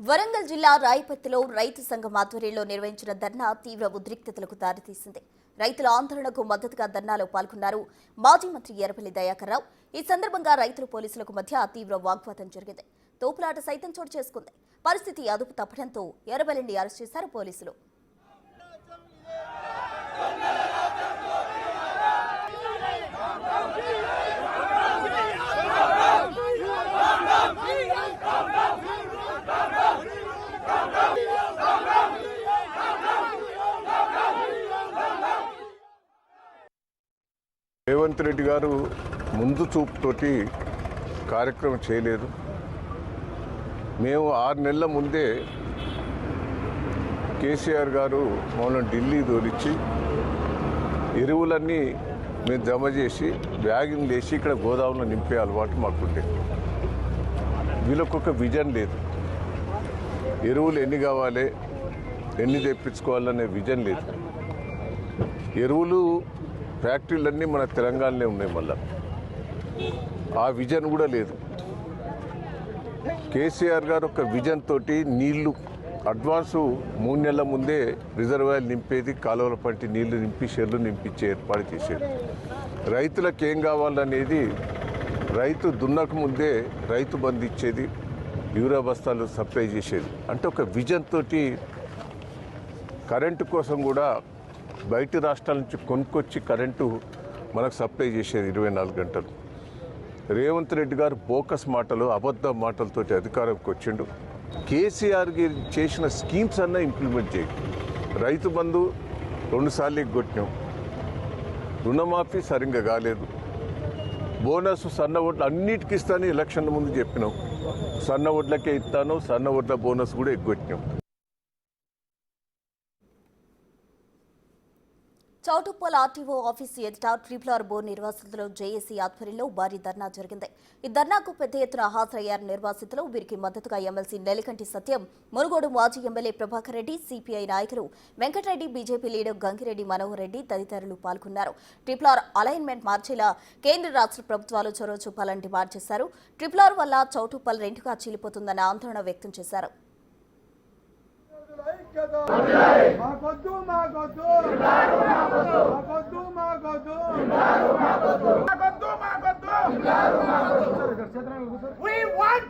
వరంగల్ జిల్లా రాయపత్తిలో రైతు సంఘం ఆధ్వర్యంలో నిర్వహించిన ధర్నా తీవ్ర ఉద్రిక్తతలకు దారితీసింది. రైతుల ఆందోళనకు మద్దతుగా ధర్నాలో పాల్గొన్నారు మాజీ మంత్రి ఎర్రబెల్లి దయాకర్ రావు. ఈ సందర్భంగా రైతులు పోలీసులకు మధ్య తీవ్ర వాగ్వాదం జరిగింది. తోపులాట సైతం చోటు చేసుకుంది. పరిస్థితి అదుపు తప్పడంతో ఎర్రబెల్లిని అరెస్ట్ చేశారు పోలీసులు. రేవంత్ రెడ్డి గారు ముందు చూపుతోటి కార్యక్రమం చేయలేదు. మేము 6 నెలల ముందే కేసీఆర్ గారు మమ్మల్ని ఢిల్లీ తోలిచ్చి ఎరువులన్నీ మేము జమ చేసి బ్యాగింగ్ వేసి ఇక్కడ గోదావరిలో నింపే అలవాటు మాకుంటే, వీళ్ళకొక విజన్ లేదు. ఎరువులు ఎన్ని కావాలి, ఎన్ని తెప్పించుకోవాలనే విజన్ లేదు. ఎరువులు ఫ్యాక్టరీలన్నీ మన తెలంగాణలో ఉన్నాయి. మళ్ళా ఆ విజన్ కూడా లేదు. కేసీఆర్ గారు ఒక విజన్ తోటి నీళ్లు అడ్వాన్సు 3 నెలల ముందే రిజర్వాయర్లు నింపేది, కాలువల పంటి నీళ్లు నింపి షెర్లు నింపించే ఏర్పాటు చేసేది. రైతులకు ఏం కావాలనేది రైతు దున్నక ముందే రైతు బంధు ఇచ్చేది, యూరియా బస్తాలు సప్లై చేసేది. అంటే ఒక విజన్ తోటి కరెంటు కోసం కూడా బయట రాష్ట్రాల నుంచి కొనుక్కొచ్చి కరెంటు మనకు సప్లై చేసేది 24 గంటలు. రేవంత్ రెడ్డి గారు బోకస్ మాటలు, అబద్ధ మాటలతోటి అధికారంకి వచ్చిండు. కేసీఆర్ చేసిన స్కీమ్స్ అన్నా ఇంప్లిమెంట్ చేయి. రైతు బంధు 2 సార్లు ఎగ్గొట్టినాం, రుణమాఫీ సరిగ్గా కాలేదు, బోనస్ సన్న ఓట్లు అన్నిటికీ ఇస్తాను ఎలక్షన్ ముందు చెప్పినాం. సన్న ఓట్లకే ఇస్తాను, సన్న ఓట్ల బోనస్ కూడా ఎగ్గొట్టినాం. చౌటుప్పల్ ఆర్టీఓ ఆఫీసు ఎదుట ట్రిపుల్ బోర్ నిర్వాసితులు జేఏసీ ఆధ్వర్యంలో భారీ ధర్నా జరిగింది. ఈ ధర్నాకు పెద్ద ఎత్తున హాజరయ్యారు నిర్వాసితులు. వీరికి మద్దతుగా ఎమ్మెల్సీ నెలకంటి సత్యం, మునుగోడు మాజీ ఎమ్మెల్యే ప్రభాకర్ రెడ్డి, సిపిఐ నాయకులు వెంకటరెడ్డి, బీజేపీ లీడర్ గంగిరెడ్డి మనోహర్ రెడ్డి తదితరులు పాల్గొన్నారు. ట్రిపుల్ అలైన్మెంట్ మార్చేలా కేంద్ర రాష్ట్ర ప్రభుత్వాలు చొరవ చూపాలని డిమాండ్ చేశారు. ట్రిపుల్ వల్ల చౌటుప్పల్ రెండుగా చీలిపోతుందన్న ఆందోళన వ్యక్తం చేశారు. We want